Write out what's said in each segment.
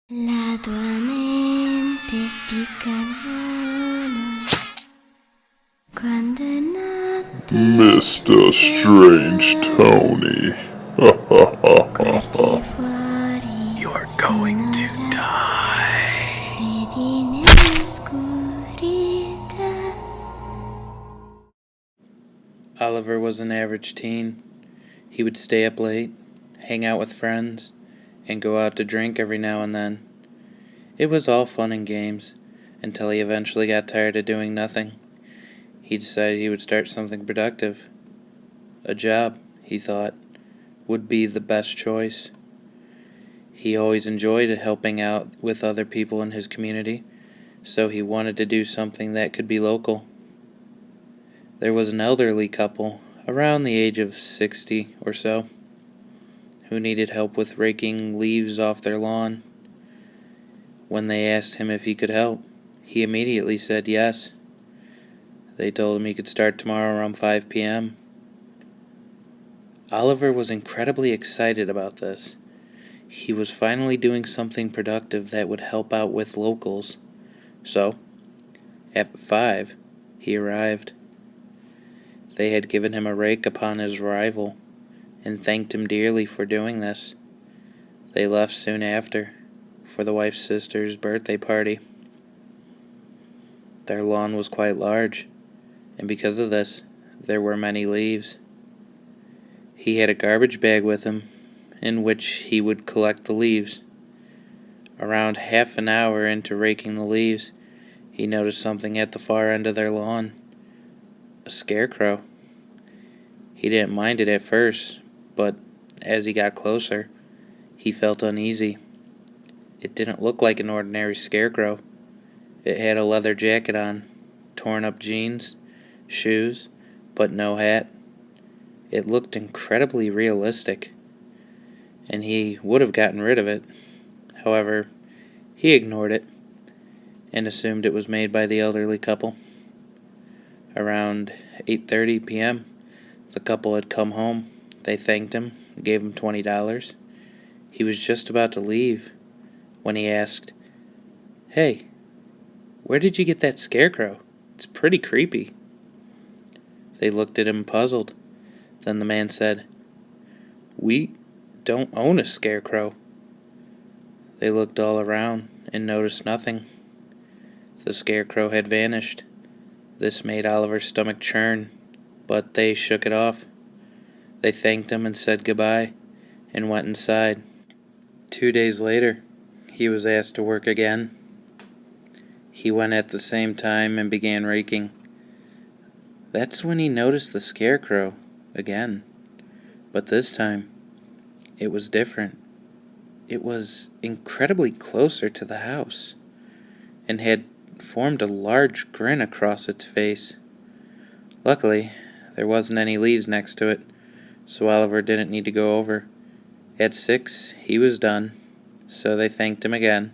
La tua mente spicca quando è notte Mr. StrangeTony. guardi fuori You're going to die. vedi nell'oscurità. Oliver was an average teen. He would stay up late, hang out with friends, and go out to drink every now and then. It was all fun and games, until he eventually got tired of doing nothing. He decided he would start something productive. A job, he thought, would be the best choice. He always enjoyed helping out with other people in his community, so he wanted to do something that could be local. There was an elderly couple, around the age of 60 or so, who needed help with raking leaves off their lawn. When they asked him if he could help, he immediately said yes. They told him he could start tomorrow around 5 p.m. Oliver was incredibly excited about this. He was finally doing something productive that would help out with locals. So, at 5, he arrived. They had given him a rake upon his arrival, and thanked him dearly for doing this. They left soon after, for the wife's sister's birthday party. Their lawn was quite large, and because of this, there were many leaves. He had a garbage bag with him, in which he would collect the leaves. Around half an hour into raking the leaves, he noticed something at the far end of their lawn. A scarecrow. He didn't mind it at first, but as he got closer, he felt uneasy. It didn't look like an ordinary scarecrow. It had a leather jacket on, torn up jeans, shoes, but no hat. It looked incredibly realistic, and he would have gotten rid of it. However, he ignored it and assumed it was made by the elderly couple. Around 8:30 p.m., the couple had come home. They thanked him, gave him $20. He was just about to leave when he asked, "Hey, where did you get that scarecrow? It's pretty creepy." They looked at him puzzled. Then the man said, "We don't own a scarecrow." They looked all around and noticed nothing. The scarecrow had vanished. This made Oliver's stomach churn, but they shook it off. They thanked him and said goodbye, and went inside. 2 days later, he was asked to work again. He went at the same time and began raking. That's when he noticed the scarecrow again. But this time, it was different. It was incredibly closer to the house, and had formed a large grin across its face. Luckily, there wasn't any leaves next to it, so Oliver didn't need to go over. At 6, he was done, so they thanked him again.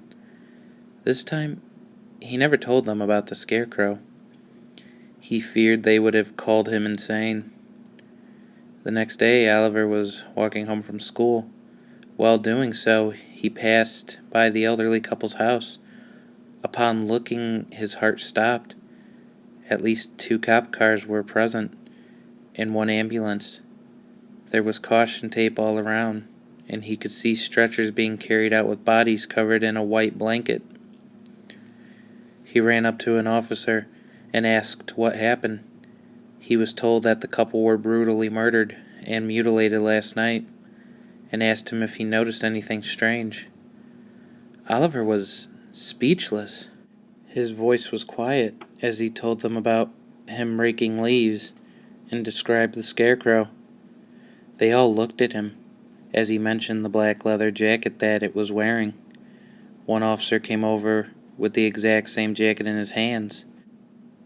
This time, he never told them about the scarecrow. He feared they would have called him insane. The next day, Oliver was walking home from school. While doing so, he passed by the elderly couple's house. Upon looking, his heart stopped. At least 2 cop cars were present, and 1 ambulance. There was caution tape all around, and he could see stretchers being carried out with bodies covered in a white blanket. He ran up to an officer and asked what happened. He was told that the couple were brutally murdered and mutilated last night, and asked him if he noticed anything strange. Oliver was speechless. His voice was quiet as he told them about him raking leaves and described the scarecrow. They all looked at him as he mentioned the black leather jacket that it was wearing. One officer came over with the exact same jacket in his hands.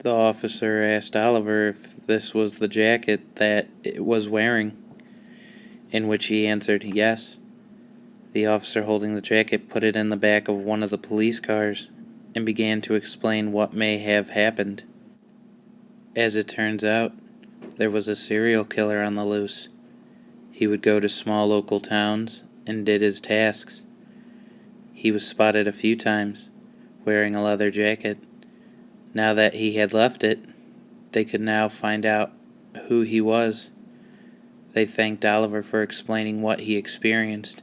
The officer asked Oliver if this was the jacket that it was wearing, in which he answered yes. The officer holding the jacket put it in the back of one of the police cars and began to explain what may have happened. As it turns out, there was a serial killer on the loose. He would go to small local towns and did his tasks. He He was spotted a few times, wearing a leather jacket. Now that he had left it, they could now find out who he was. They thanked Oliver for explaining what he experienced,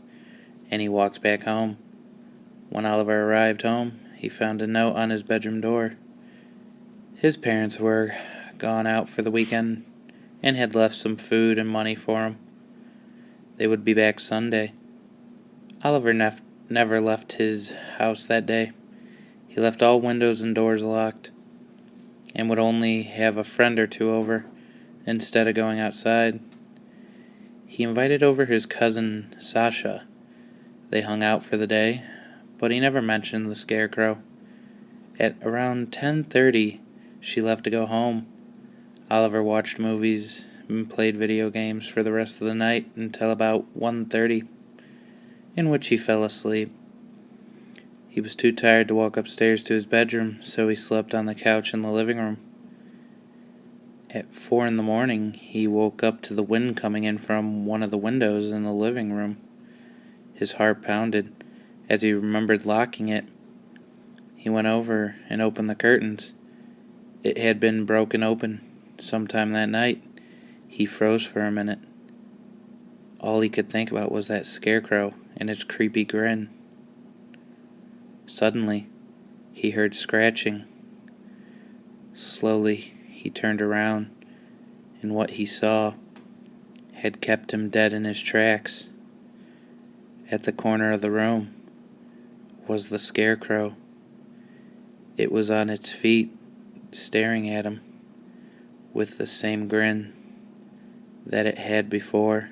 and he walked back home. When Oliver arrived home, he found a note on his bedroom door. His parents were gone out for the weekend and had left some food and money for him. They would be back Sunday. Oliver never left his house that day. He left all windows and doors locked and would only have a friend or two over instead of going outside. He invited over his cousin Sasha. They hung out for the day, but he never mentioned the Scarecrow. At around 10:30, she left to go home. Oliver watched movies and played video games for the rest of the night until about 1:30, in which he fell asleep. He was too tired to walk upstairs to his bedroom, so he slept on the couch in the living room. At 4 in the morning, he woke up to the wind coming in from one of the windows in the living room. His heart pounded as he remembered locking it. He went over and opened the curtains. It had been broken open sometime that night. He froze for a minute. All he could think about was that Scarecrow and its creepy grin. Suddenly, he heard scratching. Slowly, he turned around, and what he saw had kept him dead in his tracks. At the corner of the room was the Scarecrow. It was on its feet, staring at him, with the same grin that it had before.